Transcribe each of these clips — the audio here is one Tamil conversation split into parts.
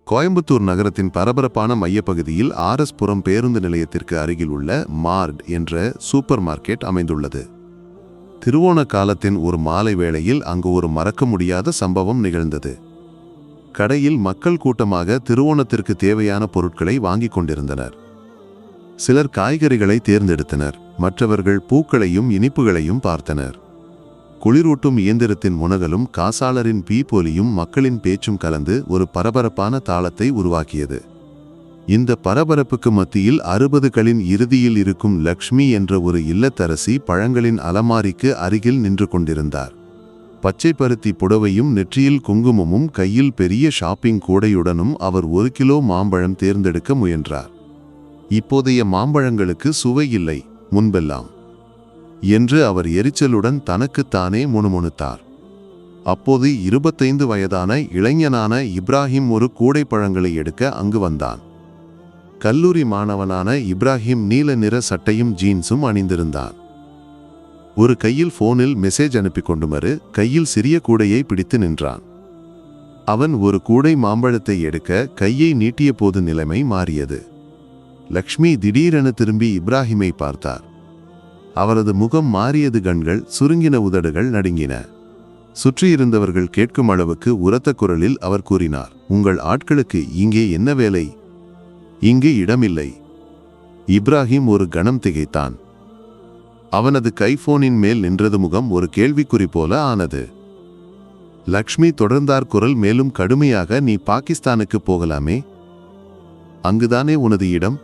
கோயம்புத்தூர் நகரத்தின் பரபரப்பான மையப்பகுதியில் ஆர்எஸ்-புரம் பேருந்து நிலையத்திற்கு அருகில் உள்ள மார்ட் என்ற சூப்பர் மார்க்கெட் அமைந்துள்ளது. திருவோண காலத்தின் ஒரு மாலை வேளையில் அங்கு ஒரு மறக்க முடியாத சம்பவம் நிகழ்ந்தது. கடையில் மக்கள் கூட்டமாக திருவோணத்திற்கு தேவையான பொருட்களை வாங்கிக் கொண்டிருந்தனர். சிலர் காய்கறிகளை தேர்ந்தெடுத்தனர், மற்றவர்கள் பூக்களையும் இனிப்புகளையும் பார்த்தனர். குளிரூட்டும் இயந்திரத்தின் முனகலும் காசாளரின் பீப்பொலியும் மக்களின் பேச்சும் கலந்து ஒரு பரபரப்பான தாளத்தை உருவாக்கியது. இந்த பரபரப்புக்கு மத்தியில் 60களின் இறுதியில் இருக்கும் லக்ஷ்மி என்ற ஒரு இல்லத்தரசி பழங்களின் அலமாரிக்கு அருகில் நின்று கொண்டிருந்தார். பச்சை பருத்தி புடவையும் நெற்றியில் குங்குமமும் கையில் பெரிய ஷாப்பிங் கூடையுடனும் அவர் 1 கிலோ மாம்பழம் தேர்ந்தெடுக்க முயன்றார். இப்போதைய மாம்பழங்களுக்கு சுவை இல்லை, முன்பெல்லாம் என்று அவர் எரிச்சலுடன் தனக்குத்தானே முணுமுணுத்தார். அப்போது 25 வயதான இளைஞனான இப்ராஹிம் ஒரு கூடை பழங்களை எடுக்க அங்கு வந்தான். கல்லூரி மாணவனான இப்ராஹிம் நீல நிற சட்டையும் ஜீன்ஸும் அணிந்திருந்தான். ஒரு கையில் போனில் மெசேஜ் அனுப்பி கொண்டுமறு கையில் சிறிய கூடையை பிடித்து நின்றான். அவன் ஒரு கூடை மாம்பழத்தை எடுக்க கையை நீட்டிய போது நிலைமை மாறியது. லக்ஷ்மி திடீரென திரும்பி இப்ராஹிமை பார்த்தார். அவரது முகம் மாறியது, கண்கள் சுருங்கின, உதடுகள் நடுங்கின. சுற்றியிருந்தவர்கள் கேட்கும் அளவுக்கு உரத்த குரலில் அவர் கூறினார், உங்கள் ஆட்களுக்கு இங்கே என்ன வேலை? இங்கே இடமில்லை. இப்ராஹிம் ஒரு கணம் திகைத்தான். அவனது கைபோனின் மேல் நின்றது முகம் ஒரு கேள்விக்குறி போல ஆனது. லக்ஷ்மி தொடர்ந்தார் குரல் மேலும் கடுமையாக, நீ பாகிஸ்தானுக்கு போகலாமே, அங்குதானே உனது இடம்?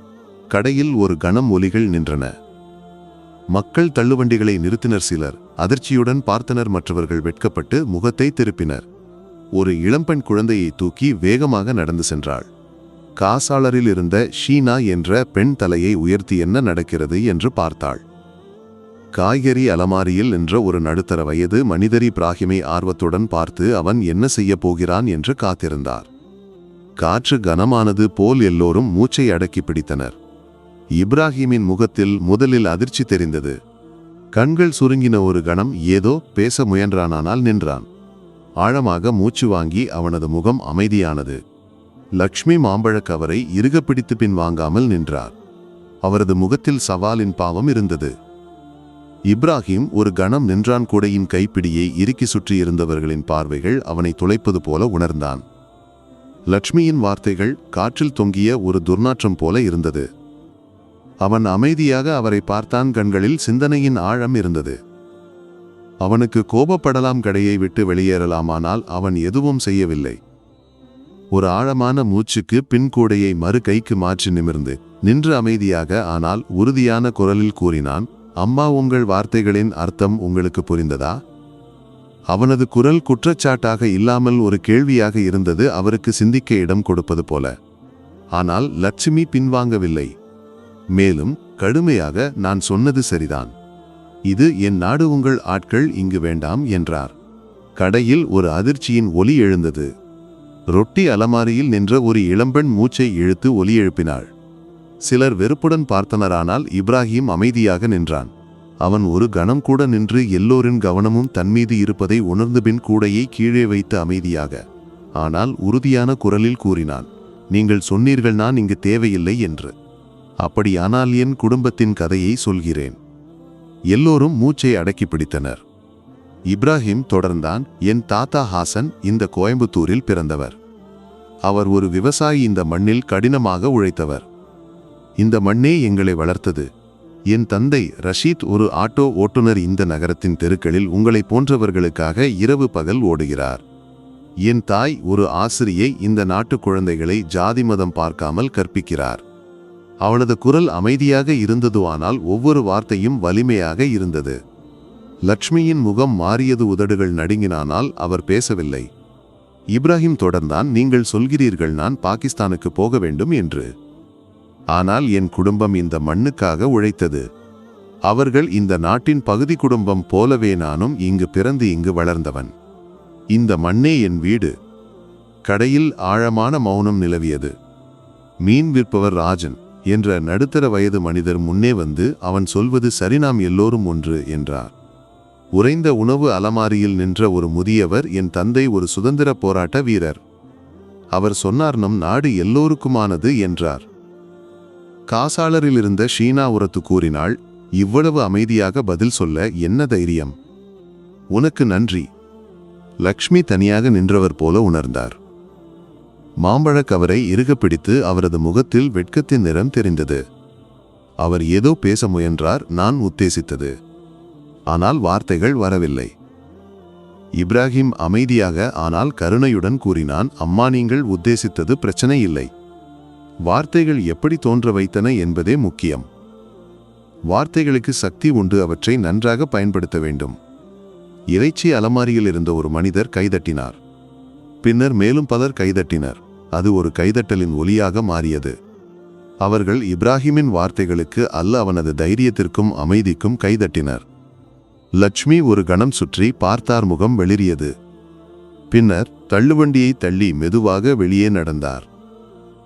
கடையில் ஒரு கணம் ஒலிகள் நின்றன. மக்கள் தள்ளுவண்டிகளை நிறுத்தினர். சிலர் அதிர்ச்சியுடன் பார்த்தனர், மற்றவர்கள் வெட்கப்பட்டு முகத்தை திருப்பினர். ஒரு இளம்பெண் குழந்தையை தூக்கி வேகமாக நடந்து சென்றாள். காசாளரில் இருந்த ஷீனா என்ற பெண் தலையை உயர்த்தி என்ன நடக்கிறது என்று பார்த்தாள். காய்கறி அலமாரியில் நின்ற ஒரு நடுத்தர வயது மனிதர் இப்ராஹிமை ஆர்வத்துடன் பார்த்து அவன் என்ன செய்ய போகிறான் என்று காத்திருந்தார். காற்று கனமானது போல் எல்லோரும் மூச்சை அடக்கி பிடித்தனர். இப்ராஹிமின் முகத்தில் முதலில் அதிர்ச்சி தெரிந்தது. கண்கள் சுருங்கின. ஒரு கணம் ஏதோ பேச முயன்றானால் நின்றான். ஆழமாக மூச்சு வாங்கி அவனது முகம் அமைதியானது. லக்ஷ்மி மாம்பழ கவரை இறுக பிடித்து பின் வாங்காமல் நின்றார். அவரது முகத்தில் சவாலின் பாவம் இருந்தது. இப்ராஹிம் ஒரு கணம் நின்றான். கூடையின் கைப்பிடியை இறுக்கி சுற்றி இருந்தவர்களின் பார்வைகள் அவனை துளைப்பது போல உணர்ந்தான். லக்ஷ்மியின் வார்த்தைகள் காற்றில் தொங்கிய ஒரு துர்நாற்றம் போல இருந்தது. அவன் அமைதியாக அவரை பார்த்தான். கண்களில் சிந்தனையின் ஆழம் இருந்தது. அவனுக்கு கோபப்படலாம், கடையை விட்டு வெளியேறலாமானால் அவன் எதுவும் செய்யவில்லை. ஒரு ஆழமான மூச்சுக்கு பின் கூடையை மறு கைக்கு மாற்றி நிமிர்ந்து நின்று அமைதியாக ஆனால் உறுதியான குரலில் கூறினான், அம்மா, உங்கள் வார்த்தைகளின் அர்த்தம் உங்களுக்கு புரிந்ததா? அவனது குரல் குற்றச்சாட்டாக இல்லாமல் ஒரு கேள்வியாக இருந்தது, அவருக்கு சிந்திக்க இடம் கொடுப்பது போல. ஆனால் லட்சுமி பின்வாங்கவில்லை. மேலும் கடுமையாக, நான் சொன்னது சரிதான், இது என் நாடு, உங்கள் ஆட்கள் இங்கு வேண்டாம் என்றார். கடையில் ஒரு அதிர்ச்சியின் ஒலி எழுந்தது. ரொட்டி அலமாரியில் நின்ற ஒரு இளம்பெண் மூச்சை இழுத்து ஒலி எழுப்பினாள். சிலர் வெறுப்புடன் பார்த்தனரானால் இப்ராஹிம் அமைதியாக நின்றான். அவன் ஒரு கணம் கூட நின்று எல்லோரின் கவனமும் தன்மீது இருப்பதை உணர்ந்துபின் கூடையை கீழே வைத்து அமைதியாக ஆனால் உறுதியான குரலில் கூறினான், நீங்கள் சொன்னீர்கள் நான் இங்கு தேவையில்லை என்று. அப்படியானால் என் குடும்பத்தின் கதையை சொல்கிறேன். எல்லோரும் மூச்சை அடக்கி பிடித்தனர். இப்ராஹிம் தொடர்ந்தான், என் தாத்தா ஹாசன் இந்த கோயம்புத்தூரில் பிறந்தவர். அவர் ஒரு விவசாயி. இந்த மண்ணில் கடினமாக உழைத்தவர். இந்த மண்ணே எங்களை வளர்த்தது. என் தந்தை ரஷீத் ஒரு ஆட்டோ ஓட்டுநர். இந்த நகரத்தின் தெருக்களில் உங்களை போன்றவர்களுக்காக இரவு பகல் ஓடுகிறார். என் தாய் ஒரு ஆசிரியை. இந்த நாட்டு குழந்தைகளை ஜாதி மதம் பார்க்காமல் கற்பிக்கிறார். அவளது குரல் அமைதியாக இருந்தது, ஆனால் ஒவ்வொரு வார்த்தையும் வலிமையாக இருந்தது. லக்ஷ்மியின் முகம் மாறியது, உதடுகள் நடுங்கினானால் அவர் பேசவில்லை. இப்ராஹிம் தொடர்ந்தான், நீங்கள் சொல்கிறீர்கள் நான் பாகிஸ்தானுக்கு போக வேண்டும் என்று. ஆனால் என் குடும்பம் இந்த மண்ணுக்காக உழைத்தது. அவர்கள் இந்த நாட்டின் பகுதி. குடும்பம் போலவே நானும் இங்கு பிறந்து இங்கு வளர்ந்தவன். இந்த மண்ணே என் வீடு. கடையில் ஆழமான மௌனம் நிலவியது. மீன் விற்பவர் ராஜன் என்ற நடுத்தர வயது மனிதர் முன்னே வந்து, அவன் சொல்வது சரி, நாம் எல்லோரும் ஒன்று என்றார். உறைந்த உணவு அலமாரியில் நின்ற ஒரு முதியவர், என் தந்தை ஒரு சுதந்திர போராட்ட வீரர். அவர் சொன்னார், நம் நாடு எல்லோருக்குமானது என்றார். காசாளரிலிருந்த ஷீனா உரத்து கூறினாள், இவ்வளவு அமைதியாக பதில் சொல்ல என்ன தைரியம்? உனக்கு நன்றி. லக்ஷ்மி தனியாக நின்றவர் போல உணர்ந்தார். மாம்பழக் கவரை இறுக பிடித்து அவரது முகத்தில் வெட்கத்தின் நிறம் தெரிந்தது. அவர் ஏதோ பேச முயன்றார், நான் உத்தேசித்தது. ஆனால் வார்த்தைகள் வரவில்லை. இப்ராஹிம் அமைதியாக ஆனால் கருணையுடன் கூறினான், அம்மா, நீங்கள் உத்தேசித்தது பிரச்சனை இல்லை. வார்த்தைகள் எப்படி தோன்ற வைத்தன என்பதே முக்கியம். வார்த்தைகளுக்கு சக்தி உண்டு, அவற்றை நன்றாக பயன்படுத்த வேண்டும். இறைச்சி அலமாரியில் இருந்த ஒரு மனிதர் கைதட்டினார். பின்னர் மேலும் பலர் கைதட்டினர். அது ஒரு கைதட்டலின் ஒலியாக மாறியது. அவர்கள் இப்ராஹிமின் வார்த்தைகளுக்கு அல்ல, அவனது தைரியத்திற்கும் அமைதிக்கும் கைதட்டினர். லட்சுமி ஒரு கணம் சுற்றி பார்த்தார், முகம் வெளிரியது. பின்னர் தள்ளுவண்டியை தள்ளி மெதுவாக வெளியே நடந்தார்.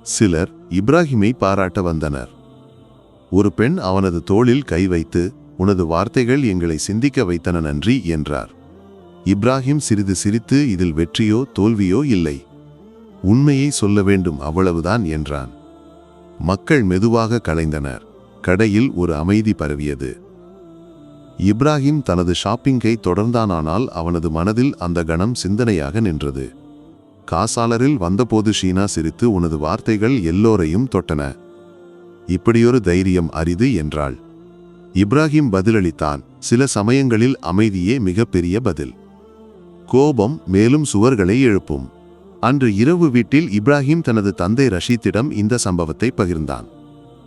சிலர் இப்ராஹிமை பாராட்ட வந்தனர். ஒரு பெண் அவனது தோளில் கை வைத்து, உனது வார்த்தைகள் எங்களை சிந்திக்க வைத்தன, நன்றி என்றார். இப்ராஹிம் சிறிது சிரித்து, இதில் வெற்றியோ தோல்வியோ இல்லை, உண்மையை சொல்ல வேண்டும், அவ்வளவுதான் என்றான். மக்கள் மெதுவாக கலைந்தனர். கடையில் ஒரு அமைதி பரவியது. இப்ராஹிம் தனது ஷாப்பிங்கை தொடர்ந்தானால் அவனது மனதில் அந்த கணம் சிந்தனையாக நின்றது. காசாளரில் வந்தபோது ஷீனா சிரித்து, உனது வார்த்தைகள் எல்லோரையும் தொட்டன, இப்படியொரு தைரியம் அரிது என்றாள். இப்ராஹிம் பதிலளித்தான், சில சமயங்களில் அமைதியே மிகப்பெரிய பதில். கோபம் மேலும் சுவர்களை எழுப்பும். அன்று இரவு வீட்டில் இப்ராஹிம் தனது தந்தை ரஷீத்திடம் இந்த சம்பவத்தை பகிர்ந்தான்.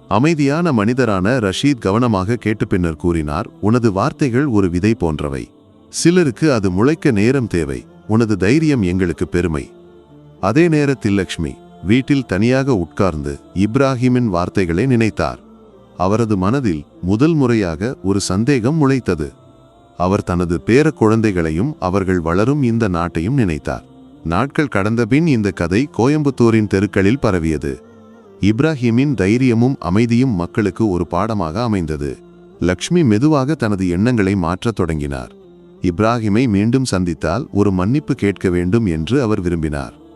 அமைதியான மனிதரான ரஷீத் கவனமாக கேட்டு பின்னர் கூறினார், உனது வார்த்தைகள் ஒரு விதை போன்றவை. சிலருக்கு அது முளைக்க நேரம் தேவை. உனது தைரியம் எங்களுக்கு பெருமை. அதே நேரத்தில் லக்ஷ்மி வீட்டில் தனியாக உட்கார்ந்து இப்ராஹிமின் வார்த்தைகளை நினைத்தார். அவரது மனதில் முதல் முறையாக ஒரு சந்தேகம் முளைத்தது. அவர் தனது பேர குழந்தைகளையும் அவர்கள் வளரும் இந்த நாட்டையும் நினைத்தார். நாட்கள் கடந்தபின் இந்த கதை கோயம்புத்தூரின் தெருக்களில் பரவியது. இப்ராஹிமின் தைரியமும் அமைதியும் மக்களுக்கு ஒரு பாடமாக அமைந்தது. லக்ஷ்மி மெதுவாக தனது எண்ணங்களை மாற்றத் தொடங்கினார். இப்ராஹிமை மீண்டும் சந்தித்தால் ஒரு மன்னிப்பு கேட்க வேண்டும் என்று அவர் விரும்பினார்.